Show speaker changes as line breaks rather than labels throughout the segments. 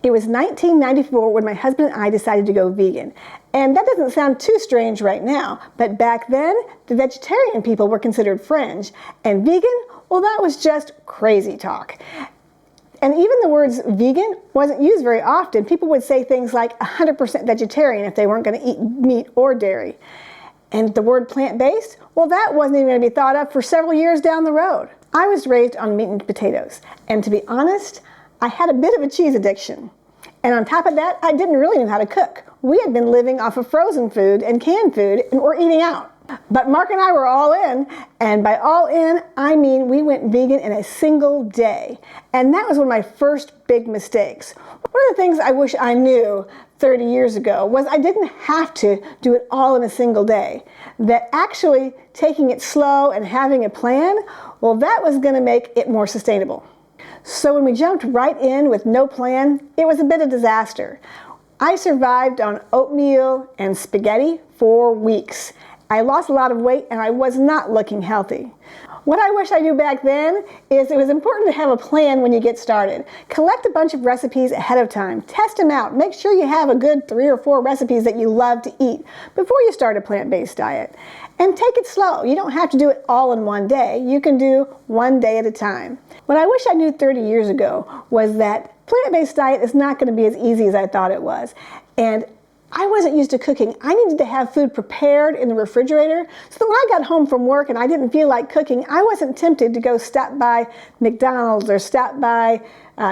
It was 1994 when my husband and I decided to go vegan. And that doesn't sound too strange right now, but back then, the vegetarian people were considered fringe. And vegan, well, that was just crazy talk. And even the words vegan wasn't used very often. People would say things like 100% vegetarian if they weren't going to eat meat or dairy. And the word plant-based, well, that wasn't even going to be thought of for several years down the road. I was raised on meat and potatoes. And to be honest, I had a bit of a cheese addiction. And on top of that, I didn't really know how to cook. We had been living off of frozen food and canned food and were eating out. But Mark and I were all in, and by all in, I mean we went vegan in a single day. And that was one of my first big mistakes. One of the things I wish I knew 30 years ago was I didn't have to do it all in a single day. That actually taking it slow and having a plan, well, that was going to make it more sustainable. So when we jumped right in with no plan, it was a bit of a disaster. I survived on oatmeal and spaghetti for weeks. I lost a lot of weight and I was not looking healthy. What I wish I knew back then is it was important to have a plan when you get started. Collect a bunch of recipes ahead of time. Test them out. Make sure you have a good 3 or 4 recipes that you love to eat before you start a plant-based diet. And take it slow. You don't have to do it all in one day. You can do one day at a time. What I wish I knew 30 years ago was that plant-based diet is not going to be as easy as I thought it was. And I wasn't used to cooking. I needed to have food prepared in the refrigerator so that when I got home from work and I didn't feel like cooking, I wasn't tempted to go stop by McDonald's or stop by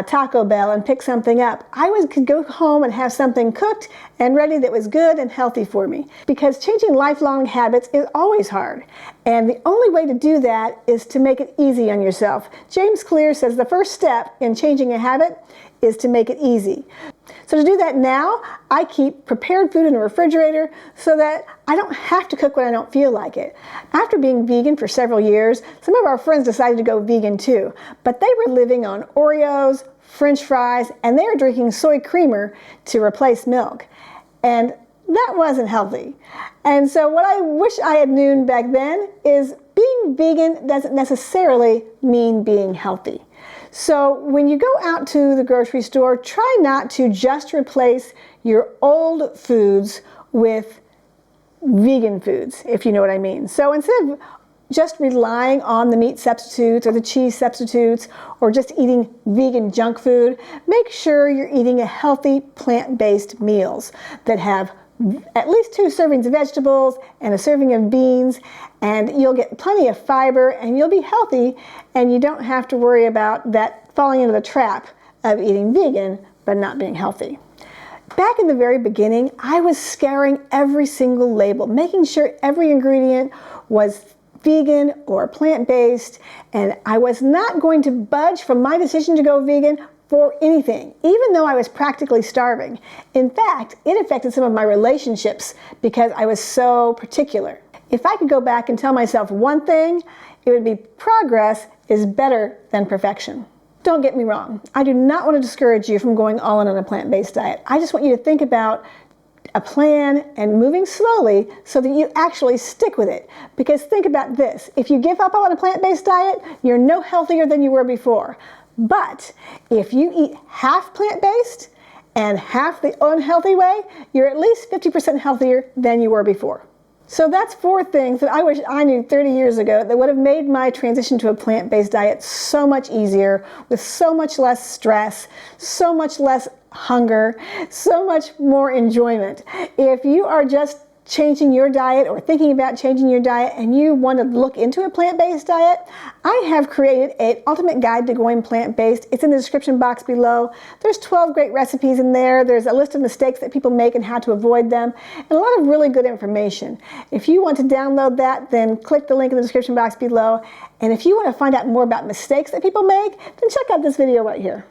Taco Bell and pick something up. I could go home and have something cooked and ready that was good and healthy for me. Because changing lifelong habits is always hard. And the only way to do that is to make it easy on yourself. James Clear says the first step in changing a habit is to make it easy. So to do that now, I keep prepared food in the refrigerator so that I don't have to cook when I don't feel like it. After being vegan for several years, some of our friends decided to go vegan too, but they were living on Oreos, French fries, and they were drinking soy creamer to replace milk. And that wasn't healthy. And so what I wish I had known back then is being vegan doesn't necessarily mean being healthy. So when you go out to the grocery store, try not to just replace your old foods with vegan foods, if you know what I mean. So instead of just relying on the meat substitutes or the cheese substitutes or just eating vegan junk food, make sure you're eating a healthy plant-based meals that have at least 2 servings of vegetables and a serving of beans, and you'll get plenty of fiber and you'll be healthy, and you don't have to worry about that falling into the trap of eating vegan but not being healthy. Back in the very beginning, I was scouring every single label, making sure every ingredient was vegan or plant-based, and I was not going to budge from my decision to go vegan for anything, even though I was practically starving. In fact, it affected some of my relationships because I was so particular. If I could go back and tell myself one thing, it would be progress is better than perfection. Don't get me wrong, I do not want to discourage you from going all in on a plant-based diet. I just want you to think about a plan and moving slowly so that you actually stick with it. Because think about this, if you give up on a plant-based diet, you're no healthier than you were before. But if you eat half plant-based and half the unhealthy way, you're at least 50% healthier than you were before. So that's 4 things that I wish I knew 30 years ago that would have made my transition to a plant-based diet so much easier, with so much less stress, so much less hunger, so much more enjoyment. If you are just changing your diet or thinking about changing your diet and you want to look into a plant-based diet, I have created an ultimate guide to going plant-based. It's in the description box below. There's 12 great recipes in there. There's a list of mistakes that people make and how to avoid them, and a lot of really good information. If you want to download that, then click the link in the description box below. And if you want to find out more about mistakes that people make, then check out this video right here.